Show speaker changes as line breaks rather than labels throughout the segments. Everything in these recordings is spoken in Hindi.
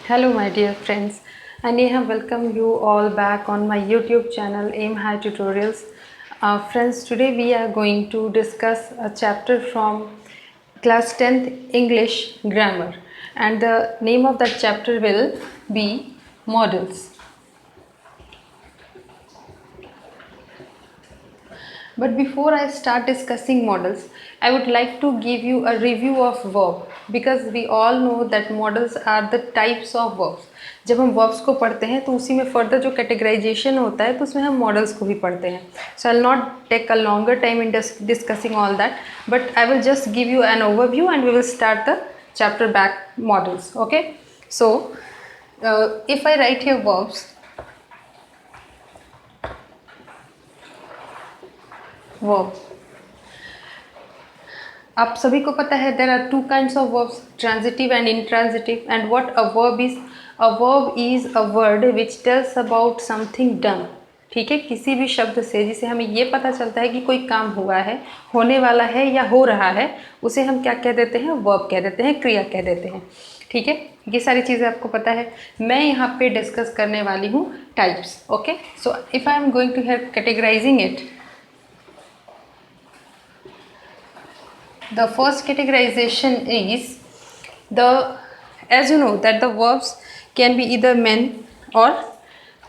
Hello, my dear friends. I Neha welcome you all back on my YouTube channel Aim High Tutorials. Friends, today we are going to discuss a chapter from class 10th English Grammar, and the name of that chapter will be Models. But before I start discussing models, I would like to give you a review of verb because we all know that models are the types of verbs. जब हम verbs को पढ़ते हैं तो उसी में further जो categorization होता है तो उसमें हम models को भी पढ़ते हैं. So I'll not take a longer time in discussing all that, but I will just give you an overview and we will start the chapter back models. Okay? So if I write here verbs, verb. आप सभी को पता है there are two kinds of verbs, transitive and intransitive. And what a verb is? A verb is a word which tells about something done. ठीक है, किसी भी शब्द से जिसे हमें ये पता चलता है कि कोई काम हुआ है, होने वाला है या हो रहा है, उसे हम क्या कह देते हैं? वर्ब कह देते हैं, क्रिया कह देते हैं. ठीक है, ये सारी चीज़ें आपको पता है. मैं यहाँ पे डिस्कस करने वाली हूँ types. Okay, so if I am going to help categorising it, the first categorization is as you know that the verbs can be either main or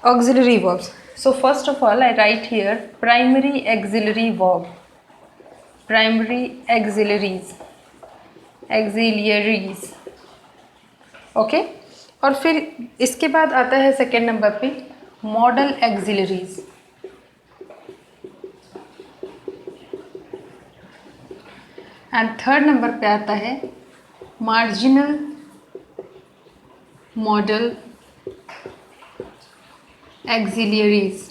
auxiliary verbs. So first of all I write here primary auxiliary verb, primary auxiliaries, okay. और फिर इसके बाद आता है सेकेंड नंबर पे मॉडल auxiliaries. एंड थर्ड नंबर पे आता है मार्जिनल मॉडल एक्सिलियरीज.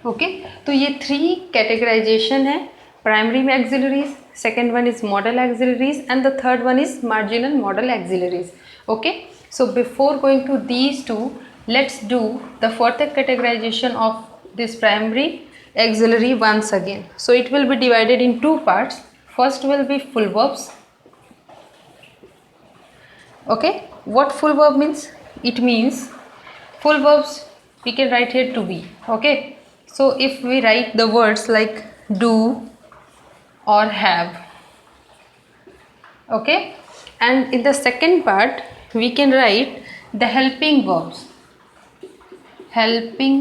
ओके, तो ये थ्री कैटेगराइजेशन है. प्राइमरी में auxiliaries, second one is modal auxiliaries and the third one is marginal modal auxiliaries. Okay, so before going to these two, let's do the further categorisation of this primary auxiliary once again. So it will be divided in two parts. First will be full verbs. Okay, what full verb means? It means full verbs we can write here to be. Okay, so if we write the words like do or have, okay, and in the second part we can write the helping verbs, helping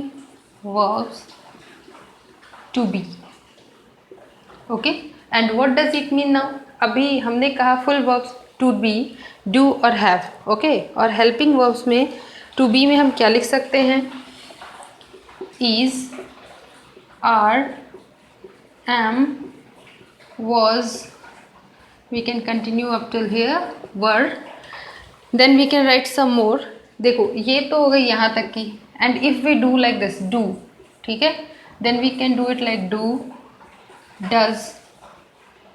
verbs to be. Okay, and what does it mean now? अभी हमने कहा full verbs to be, do और हैव. ओके, और हेल्पिंग वर्ब्स में टू बी में हम क्या लिख सकते हैं? Is, are, am, was, we can continue up till here, were. Then we can write some more. देखो ये तो हो गई यहाँ तक की. And if we do like this, do, ठीक है, then we can do it like do, does.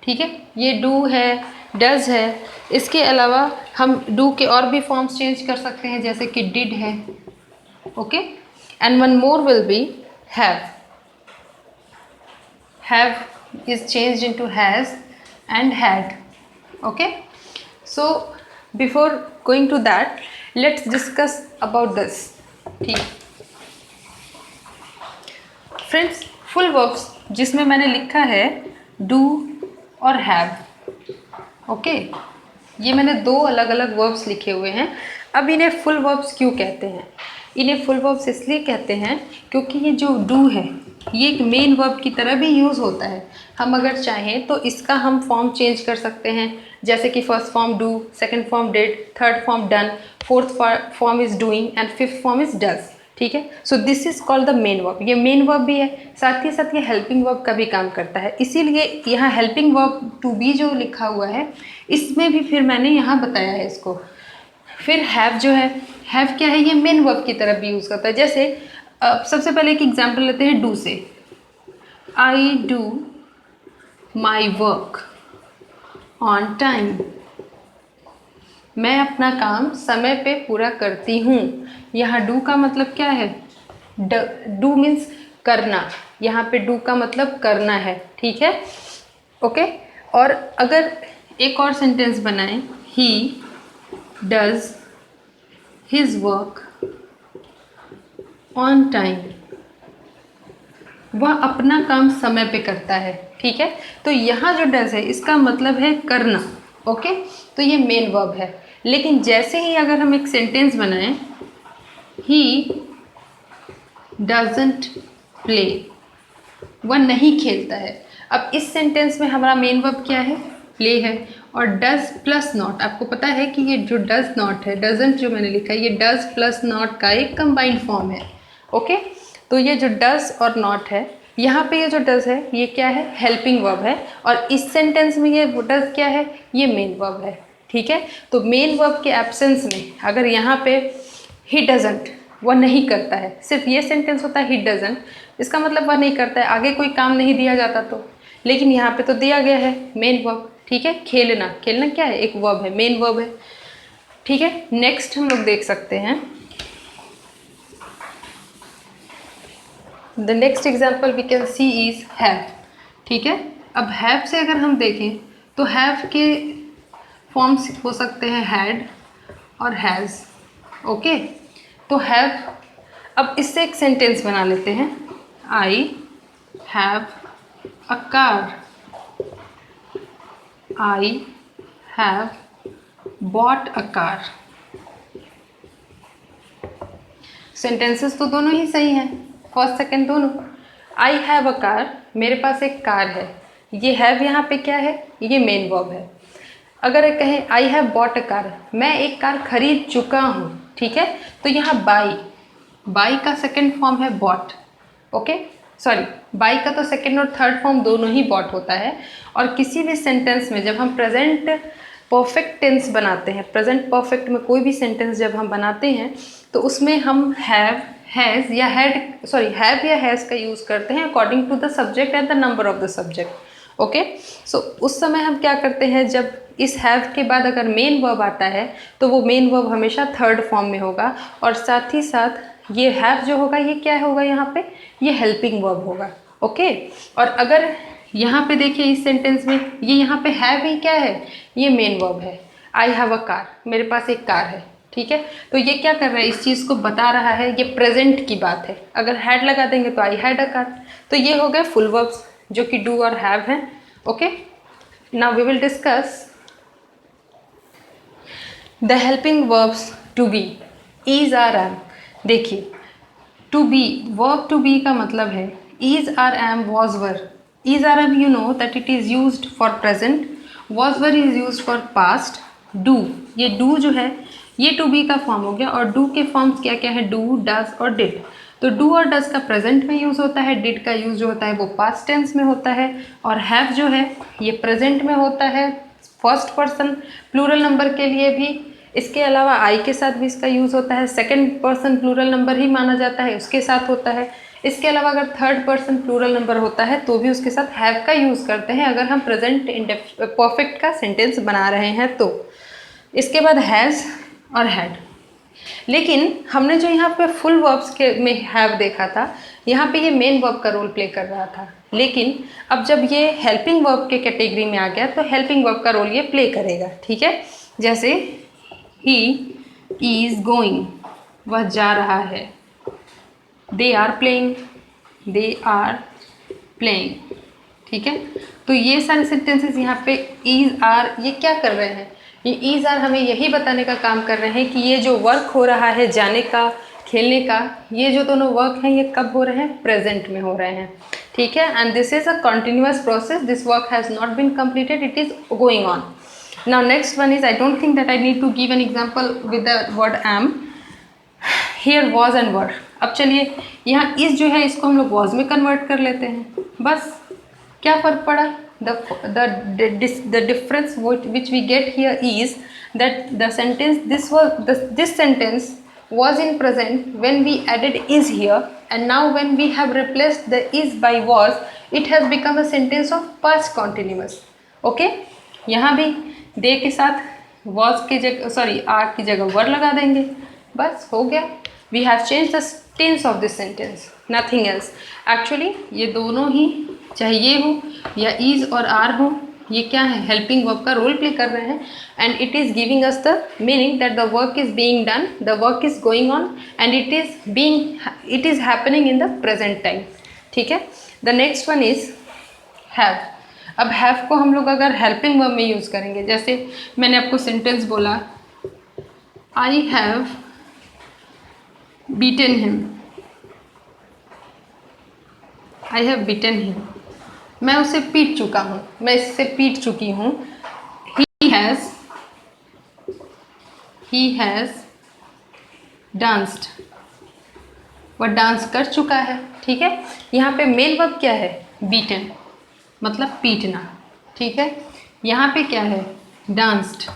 ठीक है, ये डू है, डज है. इसके अलावा हम डू के और भी फॉर्म्स चेंज कर सकते हैं जैसे कि डिड है. Okay, and one more will be have. Have is changed into has and had. Okay, so before going to that let's discuss about this. ठीक फ्रेंड्स, फुल वर्ब्स जिसमें मैंने लिखा है डू और हैव. ओके, ये मैंने दो अलग अलग वर्ब्स लिखे हुए हैं. अब इन्हें फुल वर्ब्स क्यों कहते हैं? इन्हें फुल वर्ब्स इसलिए कहते हैं क्योंकि ये जो डू है ये एक मेन वर्ब की तरह भी यूज़ होता है. हम अगर चाहें तो इसका हम फॉर्म चेंज कर सकते हैं जैसे कि first form do, second form did, third form done, fourth form is doing and fifth form is does. ठीक है, so this is called the main verb. ये मेन वर्ब भी है, साथ ही साथ ये हेल्पिंग वर्ब का भी काम करता है. इसीलिए यहाँ हेल्पिंग वर्ब टू बी जो लिखा हुआ है इसमें भी फिर मैंने यहाँ बताया है इसको. फिर हैव जो है, हैव क्या है? ये मेन वर्ब की तरह भी यूज़ करता है. जैसे सबसे पहले एक एग्जाम्पल लेते हैं डू से. I do my work on time. मैं अपना काम समय पे पूरा करती हूँ. यहाँ डू का मतलब क्या है? डू मीन्स करना. यहाँ पे डू का मतलब करना है. ठीक है, ओके. और अगर एक और सेंटेंस बनाएं, he does his work on time, वह अपना काम समय पे करता है। ठीक है, तो यहाँ जो डज है इसका मतलब है करना। ओके, तो ये मेन वर्ब है। लेकिन जैसे ही अगर हम एक सेंटेंस बनाएं, ही डजंट प्ले, वह नहीं खेलता है। अब इस सेंटेंस में हमारा मेन वर्ब क्या है? प्ले है। और डज प्लस नॉट, आपको पता है कि ये जो डज नॉट है, डजंट जो मैंने लिखा है, ये डज प्लस नॉट का एक कंबाइंड फॉर्म है। ओके, तो ये जो डज और नॉट है, यहाँ पे ये जो डज है ये क्या है? हेल्पिंग वर्ब है। और इस सेंटेंस में ये डज क्या है? ये मेन वर्ब है। ठीक है, तो मेन वर्ब के एब्सेंस में अगर यहाँ पे ही डजंट, वह नहीं करता है, सिर्फ ये सेंटेंस होता है ही डजंट, इसका मतलब वह नहीं करता है, आगे कोई काम नहीं दिया जाता तो। लेकिन यहाँ पे तो दिया गया है मेन वर्ब। ठीक है, खेलना, खेलना क्या है? एक वर्ब है, मेन वर्ब है। ठीक है, नेक्स्ट हम लोग देख सकते हैं the next example we can see is have. ठीक है, अब हैव से अगर हम देखें तो हैव के फॉर्म्स हो सकते हैं हैड और हैज़। ओके, तो हैव, अब इससे एक सेंटेंस बना लेते हैं। I have a car, I have bought a car. Sentences तो दोनों ही सही हैं, फर्स्ट सेकंड दोनों। आई हैव अ कार, मेरे पास एक कार है, ये हैव यहाँ पे क्या है? ये मेन वर्ब है। अगर कहें I have bought a car, मैं एक कार खरीद चुका हूँ। ठीक है, तो यहाँ बाई, बाई का सेकंड फॉर्म है बॉट। ओके, सॉरी, बाई का तो सेकंड और थर्ड फॉर्म दोनों ही बॉट होता है। और किसी भी सेंटेंस में जब हम प्रेजेंट परफेक्ट टेंस बनाते हैं, प्रेजेंट परफेक्ट में कोई भी सेंटेंस जब हम बनाते हैं तो उसमें हम हैव, हैज़ या हैड, सॉरी हैव या हैज़ का यूज़ करते हैं according to the subject and the number of the subject. Okay, so उस समय हम क्या करते हैं, जब इस हैव के बाद अगर मेन वर्ब आता है तो वो मेन वर्ब हमेशा थर्ड फॉर्म में होगा। और साथ ही साथ ये हैव जो होगा ये क्या होगा? यहाँ पे ये हेल्पिंग वर्ब होगा। ओके, और अगर यहाँ पे देखिए इस सेंटेंस में ये यहाँ पे हैव ही क्या है? ये मेन वर्ब है। आई हैव अ कार, मेरे पास एक कार है। ठीक है, तो ये क्या कर रहा है? इस चीज़ को बता रहा है, ये प्रेजेंट की बात है। अगर हैड लगा देंगे तो आई हैड अ कार। तो ये हो गए फुल वर्ब्स जो कि डू और हैव हैं। Okay, now we will discuss the helping verbs to be, is are am. देखिए, to be, verb to be का मतलब है is are am was were. Is are am you know that it is used for present, was were is used for past. Do, ये डू जो है ये टू बी का फॉर्म हो गया। और डू के फॉर्म्स क्या क्या है? डू, डज और डिड। तो डू और डज का प्रेजेंट में यूज़ होता है, डिड का यूज़ जो होता है वो पास्ट टेंस में होता है, और हैव जो है ये प्रेजेंट में होता है फर्स्ट पर्सन प्लूरल नंबर के लिए भी। इसके अलावा आई के साथ भी इसका यूज़ होता है, सेकंड पर्सन प्लूरल नंबर ही माना जाता है उसके साथ होता है। इसके अलावा अगर थर्ड पर्सन प्लूरल नंबर होता है तो भी उसके साथ हैव का यूज़ करते हैं अगर हम प्रेजेंट परफेक्ट का सेंटेंस बना रहे हैं तो। इसके बाद हैज़ और हैड। लेकिन हमने जो यहाँ पे फुल वर्ब्स के में हैव देखा था, यहाँ पे ये मेन वर्ब का रोल प्ले कर रहा था। लेकिन अब जब ये हेल्पिंग वर्ब के कैटेगरी में आ गया तो हेल्पिंग वर्ब का रोल ये प्ले करेगा। ठीक है, जैसे ही इज़ गोइंग, वह जा रहा है। They are playing, they are playing. ठीक है, तो ये सारे सेंटेंसेस यहाँ पे इज आर ये क्या कर रहे हैं? ये इज आर हमें यही बताने का काम कर रहे हैं कि ये जो वर्क हो रहा है जाने का, खेलने का, ये जो दोनों वर्क हैं ये कब हो रहे हैं? प्रेजेंट में हो रहे हैं। ठीक है, and this is a continuous process, this work has not been completed, it is going on. Now next one is, I don't think that I need to give an example with the word am. Here was and were. अब चलिए यहाँ is जो है इसको हम लोग was में कन्वर्ट कर लेते हैं। बस क्या फ़र्क पड़ा? The difference which we get here is that the sentence this sentence was in present when we added is here, and now when we have replaced the is by was, it has become a sentence of past continuous. Okay, यहाँ भी दे के साथ was की जगह, सॉरी आर की जगह वर लगा देंगे, बस हो गया। We have change the tense of this sentence, nothing else. Actually ये दोनों ही, चाहे ये हो या इज और आर हो, ये क्या है, हेल्पिंग वर्ब का रोल प्ले कर रहे हैं, and it is giving us the meaning that the work is being done, the work is going on and it is happening in the present time. ठीक है, the next one is have. अब हैव को हम लोग अगर हेल्पिंग वर्ब में यूज़ करेंगे, जैसे मैंने आपको सेंटेंस बोला, I have beaten him, I have beaten him, मैं उसे पीट चुका हूँ, मैं इससे पीट चुकी हूँ। ही हैज़ डांस्ड, वह डांस कर चुका है। ठीक है, यहाँ पे मेल वर्ब क्या है, बीटन, मतलब पीटना। ठीक है, यहाँ पे क्या है, डांस्ड।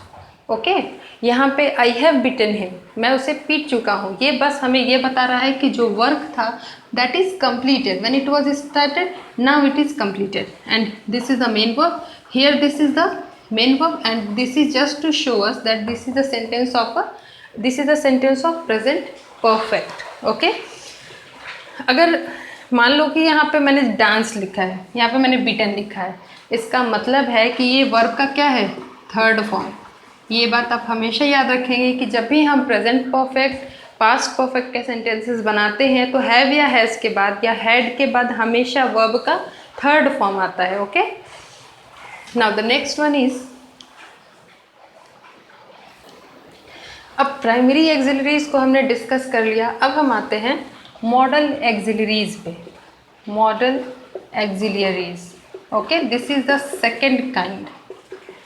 ओके, यहाँ पे आई हैव बीटन हिम, मैं उसे पीट चुका हूँ, ये बस हमें ये बता रहा है कि जो वर्क था that is completed when it was started, now it is completed, and this is the main verb here, this is the main verb, and this is just to show us that this is the sentence of present perfect. Okay, अगर मान लो कि यहाँ पे मैंने डांस लिखा है, यहाँ पे मैंने बीटन लिखा है, इसका मतलब है कि ये वर्ब का क्या है, थर्ड फॉर्म। ये बात आप हमेशा याद रखेंगे कि जब भी हम प्रेजेंट परफेक्ट, पास्ट परफेक्ट के सेंटेंसेस बनाते हैं तो हैव या हैज़ के बाद या हैड के बाद हमेशा वर्ब का थर्ड फॉर्म आता है। Okay, now the next one is, अब प्राइमरी एक्सिलरीज को हमने डिस्कस कर लिया, अब हम आते हैं मॉडल एक्सिलरीज पे। Model auxiliaries, okay, this is the second kind.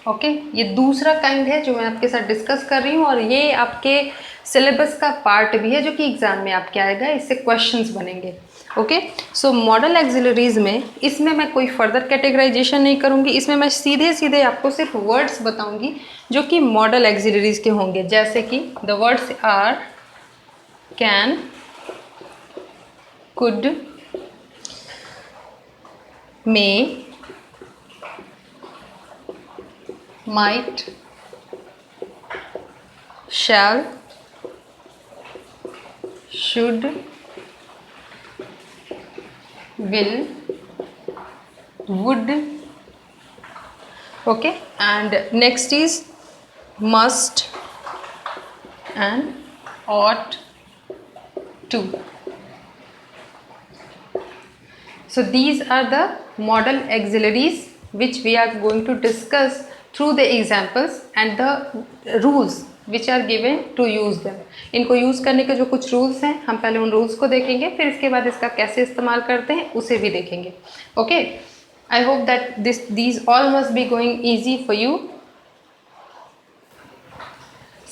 Okay, ये दूसरा काइंड है जो मैं आपके साथ डिस्कस कर रही हूँ, और ये आपके सिलेबस का पार्ट भी है जो कि एग्जाम में आपके आएगा, इससे क्वेश्चंस बनेंगे। ओके, सो मॉडल एक्सिलरीज में, इसमें मैं कोई फर्दर कैटेगराइजेशन नहीं करूँगी, इसमें मैं सीधे सीधे आपको सिर्फ वर्ड्स बताऊँगी जो कि मॉडल एक्सिलरीज के होंगे, जैसे कि the words are can, could, may, might, shall, should, will, would. Okay, and next is must and ought to. So these are the model auxiliaries which we are going to discuss through the examples and the rules which are given to use them. इनको यूज़ करने के जो कुछ रूल्स हैं, हम पहले उन रूल्स को देखेंगे, फिर इसके बाद इसका कैसे इस्तेमाल करते हैं उसे भी देखेंगे। Okay, I hope that these all must be going easy for you.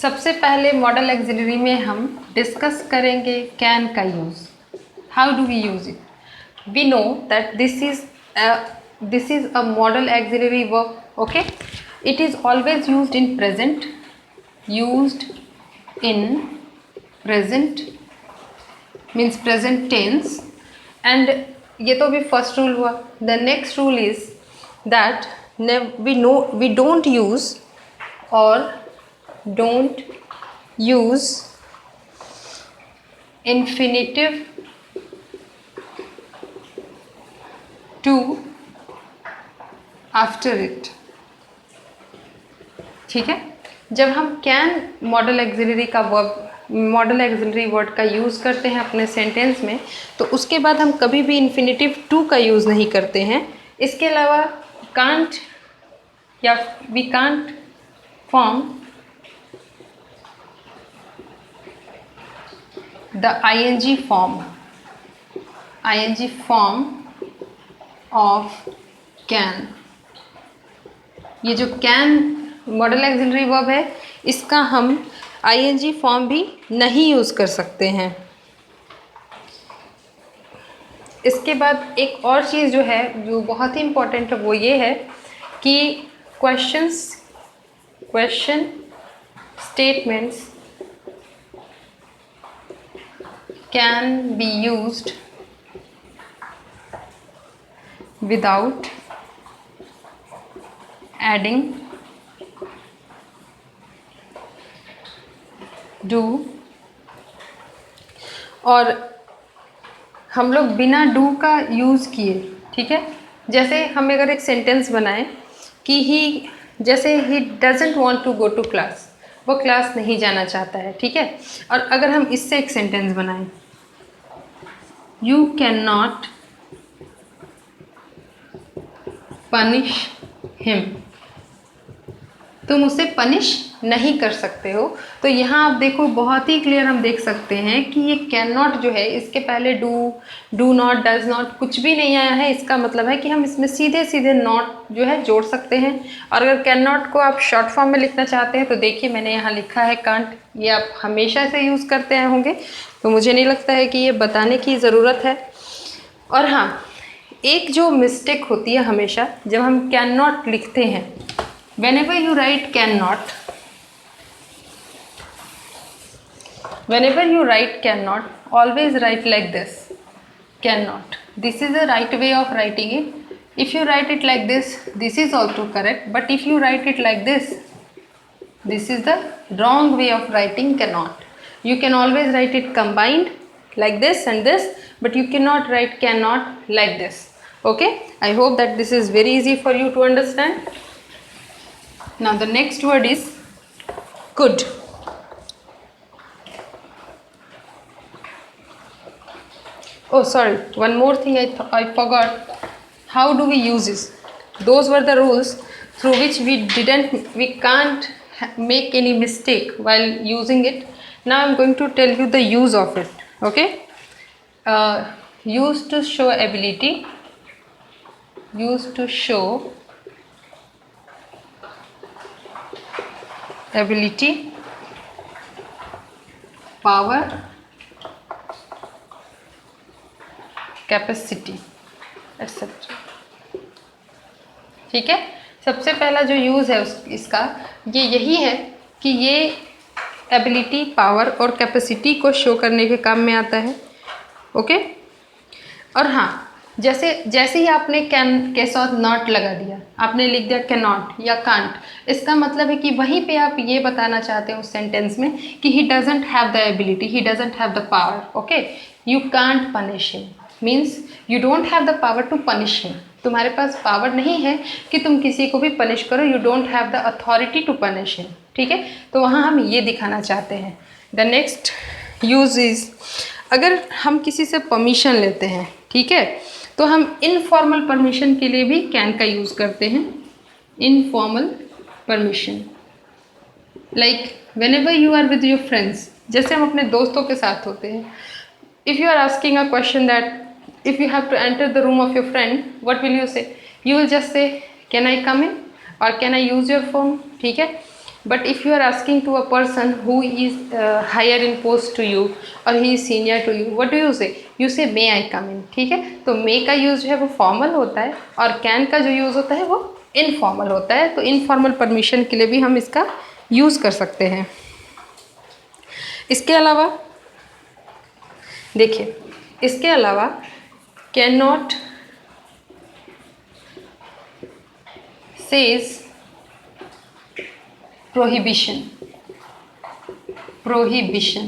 सबसे पहले मॉडल एक्सिलरी में हम डिस्कस करेंगे कैन का use. How do we use it? We know that this is a model auxiliary verb. Okay, it is always used in present, means present tense, and ये तो अभी फर्स्ट रूल हुआ। The next rule is that we don't use or don't use infinitive to after it. ठीक है, जब हम कैन मॉडल एक्सिलरी वर्ड का यूज़ करते हैं अपने सेंटेंस में, तो उसके बाद हम कभी भी इन्फिनेटिव टू का यूज़ नहीं करते हैं। इसके अलावा कांट या we can't form the ING form of can. ये जो कैन मॉडल एक्सिलरी वर्ब है, इसका हम आईएनजी फॉर्म भी नहीं यूज़ कर सकते हैं। इसके बाद एक और चीज़ जो है जो बहुत ही इम्पोर्टेंट है वो ये है कि question statements can be used without adding do, और हम लोग बिना डू का यूज़ किए। ठीक है, जैसे हम अगर एक सेंटेंस बनाएं कि ही, जैसे he doesn't want to go to class, वो क्लास नहीं जाना चाहता है, ठीक है। और अगर हम इससे एक सेंटेंस बनाएं, you can not punish him, तुम उसे पनिश नहीं कर सकते हो। तो यहाँ आप देखो बहुत ही क्लियर हम देख सकते हैं कि ये कैन नॉट जो है, इसके पहले डू नॉट, डज नॉट कुछ भी नहीं आया है। इसका मतलब है कि हम इसमें सीधे सीधे नॉट जो है जोड़ सकते हैं। और अगर कैन नॉट को आप शॉर्ट फॉर्म में लिखना चाहते हैं तो देखिए मैंने यहाँ लिखा है कांट, ये आप हमेशा से यूज़ करते आए होंगे, तो मुझे नहीं लगता है कि ये बताने की ज़रूरत है। और हाँ, एक जो मिस्टेक होती है हमेशा जब हम कैन नॉट लिखते हैं, whenever you write cannot, always write like this, cannot. This is the right way of writing it. If you write it like this, this is also correct, but if you write it like this is the wrong way of writing cannot. You can always write it combined like this and this, but you cannot write cannot like this. Okay, I hope that this is very easy for you to understand. Now the next word is could. Oh sorry, one more thing I forgot. How do we use this? Those were the rules through which we can't make any mistake while using it. Now I'm going to tell you the use of it. Okay, used to show ability, used to show ability, power, capacity etcetera. ठीक है, सबसे पहला जो यूज़ है इसका ये यही है कि ये एबिलिटी, पावर और कैपेसिटी को शो करने के काम में आता है। ओके, और हाँ, जैसे ही आपने कैन के साथ नॉट लगा दिया, आपने लिख दिया कैन नॉट या कांट, इसका मतलब है कि वहीं पे आप ये बताना चाहते हैं उस सेंटेंस में कि he doesn't have the ability, he doesn't have the power. Okay, you can't punish him means you don't have the power to punish him. तुम्हारे पास पावर नहीं है कि तुम किसी को भी पनिश करो, you don't have the authority to punish him. ठीक है, तो वहाँ हम ये दिखाना चाहते हैं। द नेक्स्ट यूज इज, अगर हम किसी से परमिशन लेते हैं, ठीक है, तो हम इनफॉर्मल परमिशन के लिए भी कैन का यूज़ करते हैं। Informal permission, like whenever you are with your friends, जैसे हम अपने दोस्तों के साथ होते हैं। If you are asking a question that if you have to enter the room of your friend, what will you say? You will just say can I come in और can I use your phone. ठीक है, but if you are asking to a person who is higher in post to you or he is senior to you, what do you say? You say may I come in। ठीक है, तो may का यूज़ जो है वो फॉर्मल होता है और can का जो यूज़ होता है वो इनफॉर्मल होता है। तो इनफॉर्मल परमिशन के लिए भी हम इसका यूज़ कर सकते हैं। इसके अलावा देखिए, इसके अलावा can not says prohibition. Prohibition,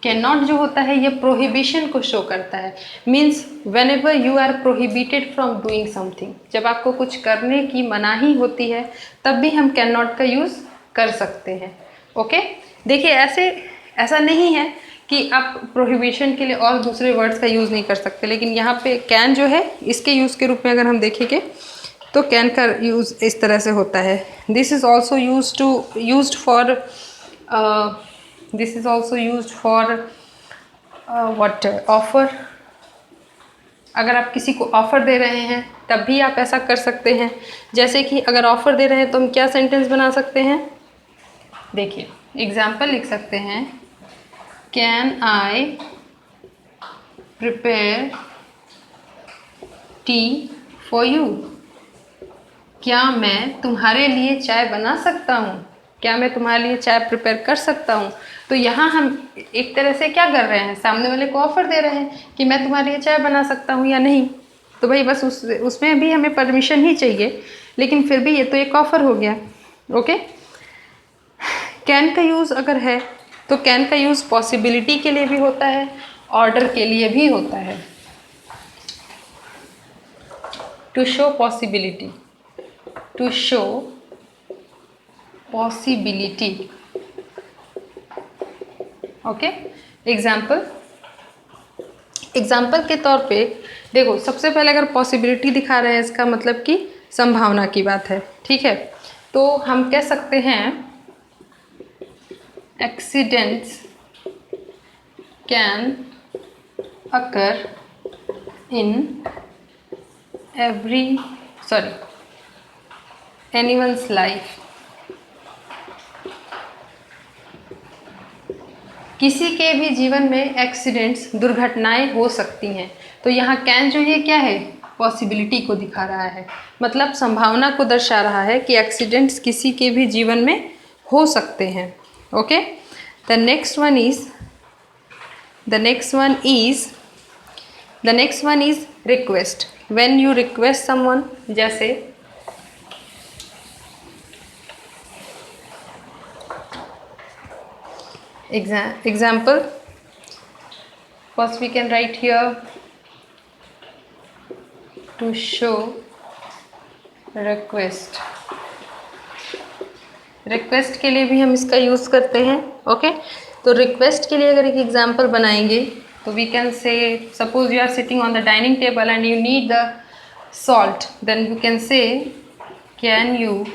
can not जो होता है ये प्रोहिबिशन को शो करता है। Means whenever you are prohibited from doing something, जब आपको कुछ करने की मनाही होती है तब भी हम कैन नॉट का यूज़ कर सकते हैं। ओके, देखिए ऐसा नहीं है कि आप प्रोहिबिशन के लिए और दूसरे वर्ड्स का यूज़ नहीं कर सकते, लेकिन यहाँ पे कैन जो है इसके यूज़ के रूप में अगर हम देखेंगे तो कैन का यूज़ इस तरह से होता है। This is also used for what, offer. अगर आप किसी को ऑफ़र दे रहे हैं तब भी आप ऐसा कर सकते हैं। जैसे कि अगर ऑफ़र दे रहे हैं तो हम क्या सेंटेंस बना सकते हैं? देखिए, एग्जाम्पल लिख सकते हैं, can I prepare T for you. क्या मैं तुम्हारे लिए चाय बना सकता हूँ? क्या मैं तुम्हारे लिए चाय प्रिपेयर कर सकता हूँ? तो यहाँ हम एक तरह से क्या कर रहे हैं, सामने वाले को ऑफ़र दे रहे हैं कि मैं तुम्हारे लिए चाय बना सकता हूँ या नहीं। तो भाई बस उसमें भी हमें परमिशन ही चाहिए, लेकिन फिर भी ये तो एक ऑफ़र हो गया। ओके, कैन का यूज़ अगर है तो कैन का यूज़ पॉसिबिलिटी के लिए भी होता है, ऑर्डर के लिए भी होता है। To show possibility, to show possibility. Okay, example के तौर पे देखो, सबसे पहले अगर पॉसिबिलिटी दिखा रहे हैं इसका मतलब कि संभावना की बात है, ठीक है। तो हम कह सकते हैं accidents can occur in anyone's life. किसी के भी जीवन में एक्सीडेंट्स, दुर्घटनाएं हो सकती हैं। तो यहाँ कैन जो है क्या है, पॉसिबिलिटी को दिखा रहा है, मतलब संभावना को दर्शा रहा है कि एक्सीडेंट्स किसी के भी जीवन में हो सकते हैं। Okay, the next one is request. When you request someone, जैसे example, first we can write here to show request के लिए भी हम इसका यूज़ करते हैं। ओके, तो रिक्वेस्ट के लिए अगर एक एग्जाम्पल बनाएंगे तो we can say, suppose you are sitting on the dining table and you need the salt, then you can say can you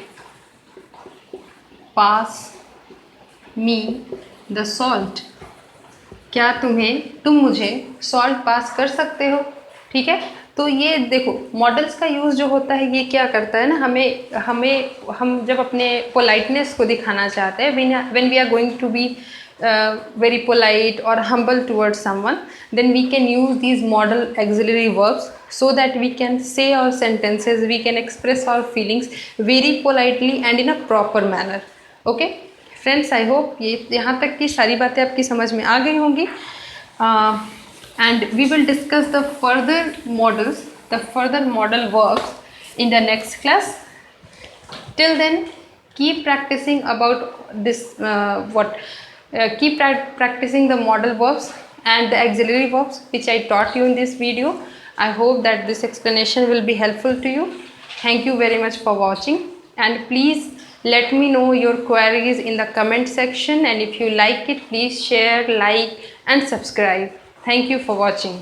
pass me the salt. क्या तुम मुझे सॉल्ट पास कर सकते हो, ठीक है। तो ये देखो, मॉडल्स का यूज़ जो होता है ये क्या करता है ना, हम जब अपने पोलाइटनेस को दिखाना चाहते हैं, when we are going to be very polite or humble towards someone, then we can use these model auxiliary verbs so that we can say our sentences, we can express our feelings very politely and in a proper manner. Okay friends, I hope ये यहाँ तक की सारी बातें आपकी समझ में आ गई होंगी, and we will discuss the further model verbs in the next class. Till then, keep practicing about this keep practicing the modal verbs and the auxiliary verbs which I taught you in this video. I hope that this explanation will be helpful to you. Thank you very much for watching, and please let me know your queries in the comment section, and if you like it, please share, like and subscribe. Thank you for watching.